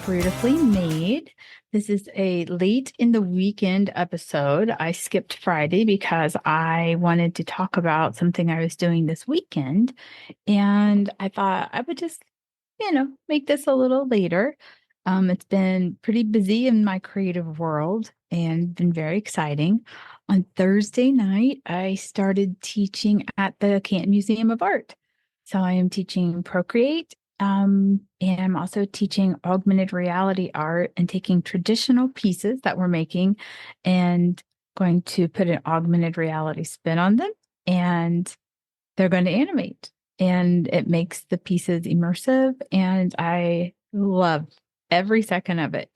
Beautifully Made. This is a late in the weekend episode. I skipped Friday because I wanted to talk about something I was doing this weekend. And I thought I would just, make this a little later. It's been pretty busy in my creative world and been very exciting. On Thursday night, I started teaching at the Canton Museum of Art. So I am teaching Procreate, and I'm also teaching augmented reality art and taking traditional pieces that we're making and going to put an augmented reality spin on them. And they're going to animate. And it makes the pieces immersive. And I love every second of it.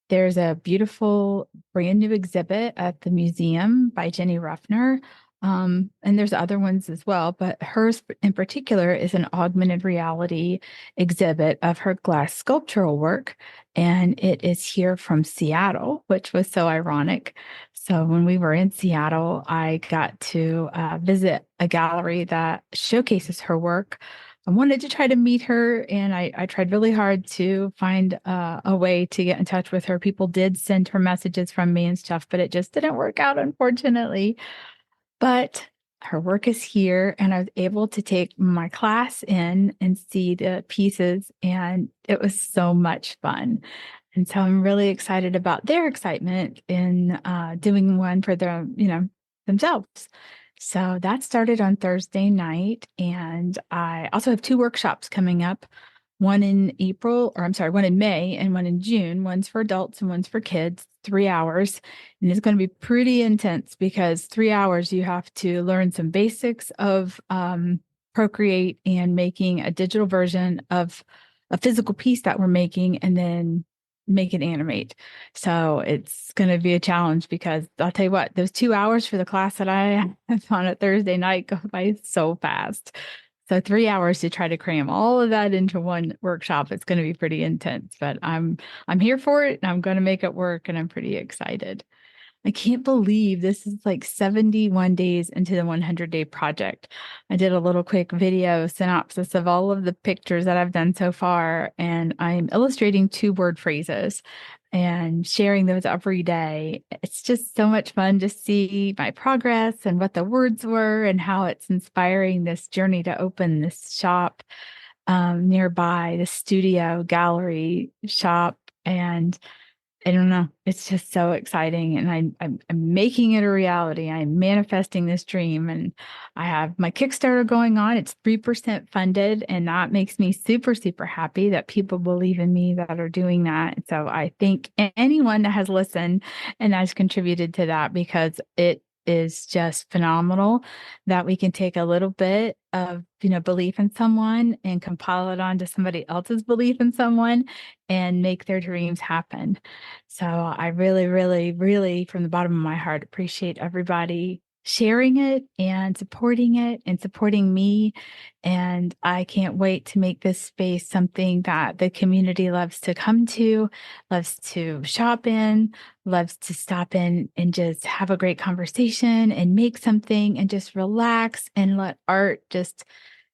There's a beautiful brand new exhibit at the museum by Ginny Ruffner. And there's other ones as well, but hers in particular is an augmented reality exhibit of her glass sculptural work. And it is here from Seattle, which was so ironic. So when we were in Seattle, I got to visit a gallery that showcases her work. I wanted to try to meet her, and I tried really hard to find a way to get in touch with her. People did send her messages from me and stuff, but it just didn't work out, unfortunately. But her work is here, and I was able to take my class in and see the pieces, and it was so much fun. And so I'm really excited about their excitement in doing one for them, themselves. So that started on Thursday night. And I also have two workshops coming up, one in April, or I'm sorry, one in May and one in June. One's for adults and one's for kids, 3 hours. And it's going to be pretty intense because 3 hours you have to learn some basics of Procreate and making a digital version of a physical piece that we're making and then make it animate. So it's going to be a challenge because I'll tell you what, those 2 hours for the class that I have on a Thursday night go by so fast. So 3 hours to try to cram all of that into one workshop, it's going to be pretty intense, but I'm here for it and I'm going to make it work and I'm pretty excited. I can't believe this is like 71 days into the 100-day project. I did a little quick video synopsis of all of the pictures that I've done so far, and I'm illustrating 2-word phrases and sharing those every day. It's just so much fun to see my progress and what the words were and how it's inspiring this journey to open this shop nearby, the studio gallery shop. And I don't know. It's just so exciting. And I'm making it a reality. I'm manifesting this dream. And I have my Kickstarter going on. It's 3% funded. And that makes me super, super happy that people believe in me that are doing that. So I thank anyone that has listened and has contributed to that because it is just phenomenal that we can take a little bit of, belief in someone and compile it onto somebody else's belief in someone and make their dreams happen. So I really, really, really, from the bottom of my heart, appreciate everybody sharing it and supporting me. And I can't wait to make this space something that the community loves to come to, loves to shop in, loves to stop in and just have a great conversation and make something and just relax and let art just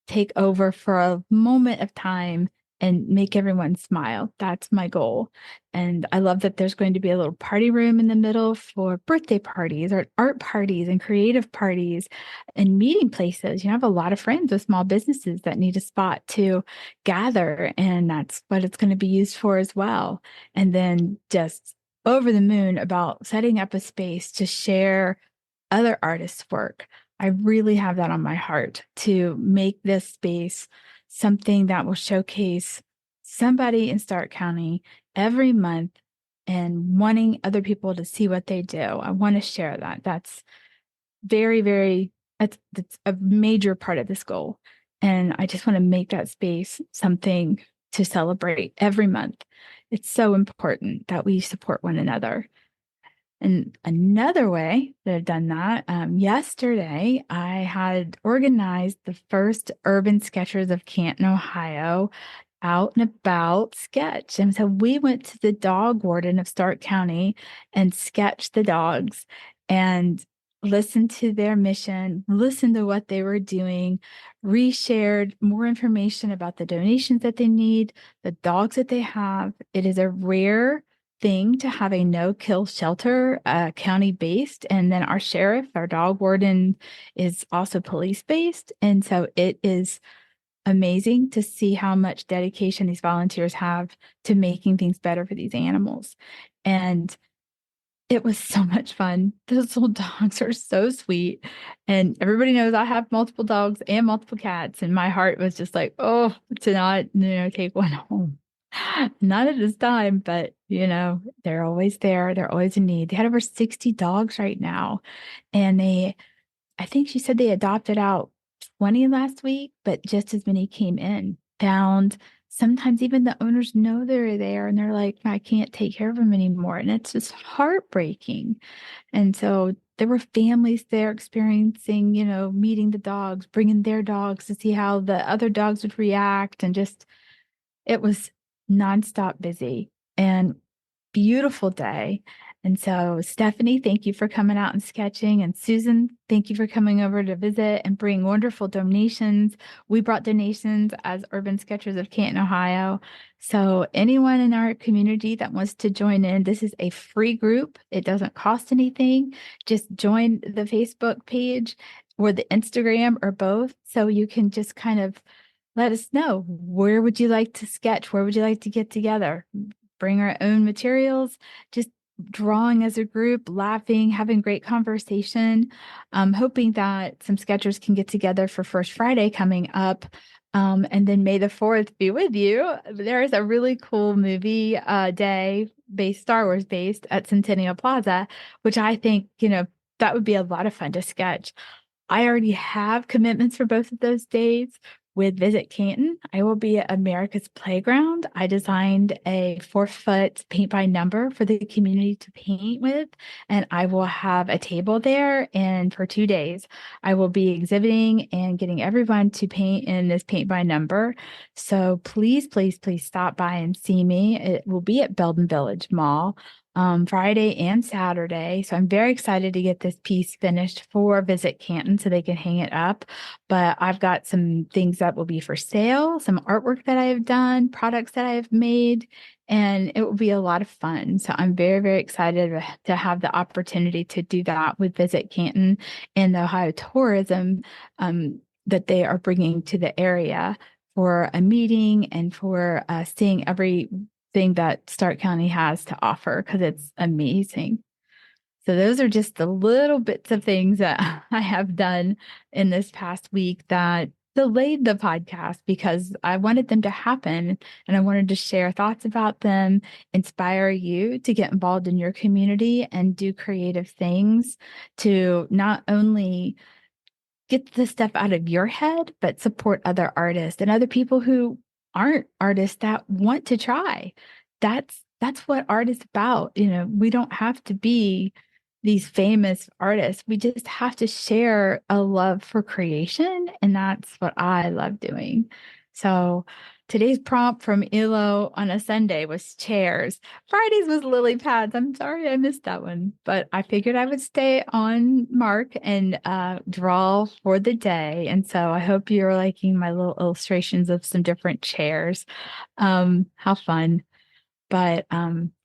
take over for a moment of time and make everyone smile. That's my goal. And I love that there's going to be a little party room in the middle for birthday parties or art parties and creative parties and meeting places. I have a lot of friends with small businesses that need a spot to gather, and that's what it's going to be used for as well. And then just over the moon about setting up a space to share other artists' work. I really have that on my heart to make this space something that will showcase somebody in Stark County every month and wanting other people to see what they do. I want to share that. That's very, very, that's a major part of this goal. And I just want to make that space something to celebrate every month. It's so important that we support one another. And another way that I've done that, yesterday I had organized the first Urban Sketchers of Canton, Ohio out and about sketch. And so we went to the dog warden of Stark County and sketched the dogs. And listened to their mission, listened to what they were doing, reshared more information about the donations that they need, the dogs that they have. It is a rare thing to have a no-kill shelter, county-based, and then our sheriff, our dog warden, is also police-based. And so it is amazing to see how much dedication these volunteers have to making things better for these animals. And it was so much fun. Those little dogs are so sweet. And everybody knows I have multiple dogs and multiple cats. And my heart was just like, oh, to not, take one home. Not at this time, but they're always there. They're always in need. They had over 60 dogs right now. And I think she said they adopted out 20 last week, but just as many came in. Found sometimes even the owners know they're there and they're like, I can't take care of them anymore. And it's just heartbreaking. And so there were families there experiencing, meeting the dogs, bringing their dogs to see how the other dogs would react. And just, it was nonstop busy and beautiful day. And so, Stephanie, thank you for coming out and sketching. And Susan, thank you for coming over to visit and bring wonderful donations. We brought donations as Urban Sketchers of Canton, Ohio. So, anyone in our community that wants to join in, this is a free group. It doesn't cost anything. Just join the Facebook page or the Instagram or both. So, you can just kind of let us know, where would you like to sketch? Where would you like to get together? Bring our own materials, just drawing as a group, laughing, having great conversation. I'm hoping that some sketchers can get together for First Friday coming up. And then May the 4th be with you. There is a really cool movie day Star Wars based at Centennial Plaza, which I think, that would be a lot of fun to sketch. I already have commitments for both of those days. With Visit Canton, I will be at America's Playground. I designed a 4-foot paint by number for the community to paint with, and I will have a table there. And for 2 days, I will be exhibiting and getting everyone to paint in this paint by number. So please, please, please stop by and see me. It will be at Belden Village Mall. Friday and Saturday. So I'm very excited to get this piece finished for Visit Canton so they can hang it up. But I've got some things that will be for sale, some artwork that I have done, products that I have made, and it will be a lot of fun. So I'm very, very excited to have the opportunity to do that with Visit Canton and the Ohio tourism that they are bringing to the area for a meeting and for seeing everything that Stark County has to offer, because it's amazing. So those are just the little bits of things that I have done in this past week that delayed the podcast because I wanted them to happen and I wanted to share thoughts about them, inspire you to get involved in your community and do creative things to not only get the stuff out of your head, but support other artists and other people who aren't artists that want to try. That's what art is about. We don't have to be these famous artists. We just have to share a love for creation. And that's what I love doing. So today's prompt from Elo on a Sunday was chairs. Fridays was lily pads. I'm sorry I missed that one, but I figured I would stay on mark and draw for the day. And so I hope you're liking my little illustrations of some different chairs. How fun. But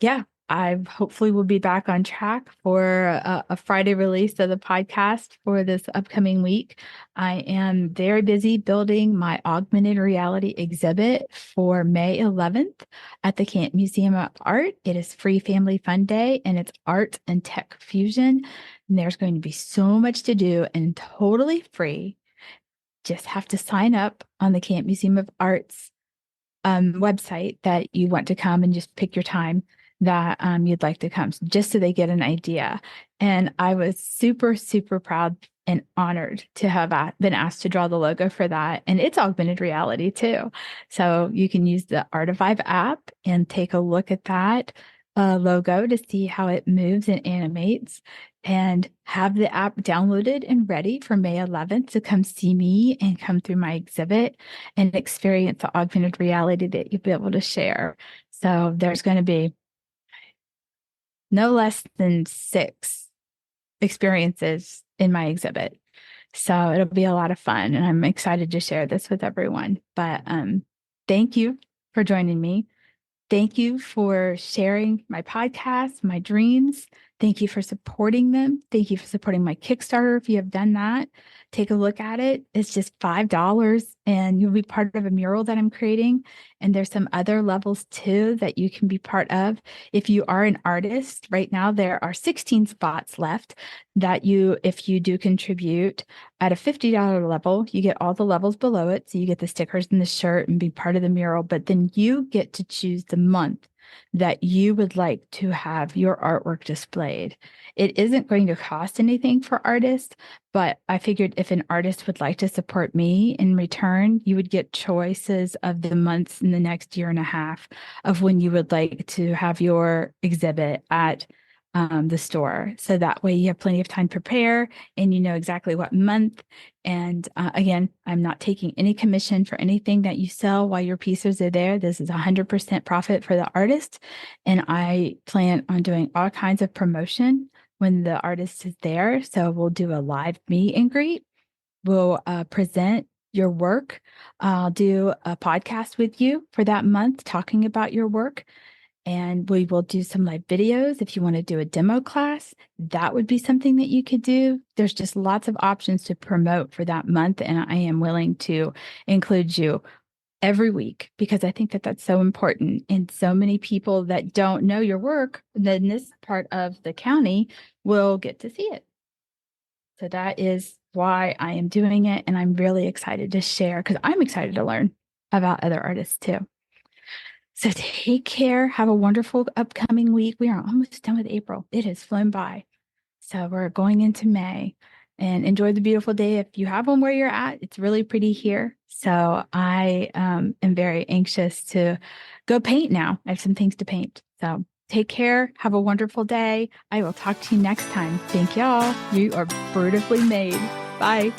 yeah, I hopefully will be back on track for a Friday release of the podcast for this upcoming week. I am very busy building my augmented reality exhibit for May 11th at the Canton Museum of Art. It is free family fun day and it's art and tech fusion. And there's going to be so much to do and totally free. Just have to sign up on the Canton Museum of Art's website that you want to come and just pick your time that you'd like to come, just so they get an idea. And I was super, super proud and honored to have been asked to draw the logo for that. And it's augmented reality too. So you can use the Artivive app and take a look at that logo to see how it moves and animates, and have the app downloaded and ready for May 11th to come see me and come through my exhibit and experience the augmented reality that you'll be able to share. So there's going to be no less than 6 experiences in my exhibit. So it'll be a lot of fun, and I'm excited to share this with everyone. But thank you for joining me. Thank you for sharing my podcast, my dreams. Thank you for supporting them. Thank you for supporting my Kickstarter. If you have done that, take a look at it. It's just $5 and you'll be part of a mural that I'm creating. And there's some other levels too that you can be part of. If you are an artist, right now there are 16 spots left that if you do contribute at a $50 level, you get all the levels below it. So you get the stickers and the shirt and be part of the mural, but then you get to choose the month that you would like to have your artwork displayed. It isn't going to cost anything for artists, but I figured if an artist would like to support me in return, you would get choices of the months in the next year and a half of when you would like to have your exhibit at the store. So that way you have plenty of time to prepare and you know exactly what month. And again, I'm not taking any commission for anything that you sell while your pieces are there. This is 100% profit for the artist. And I plan on doing all kinds of promotion when the artist is there. So we'll do a live meet and greet. We'll present your work. I'll do a podcast with you for that month talking about your work. And we will do some live videos. If you want to do a demo class, that would be something that you could do. There's just lots of options to promote for that month. And I am willing to include you every week because I think that that's so important. And so many people that don't know your work, then this part of the county will get to see it. So that is why I am doing it. And I'm really excited to share because I'm excited to learn about other artists too. So take care. Have a wonderful upcoming week. We are almost done with April. It has flown by. So we're going into May and enjoy the beautiful day. If you have one where you're at, it's really pretty here. So I am very anxious to go paint now. I have some things to paint. So take care. Have a wonderful day. I will talk to you next time. Thank y'all. You are beautifully made. Bye.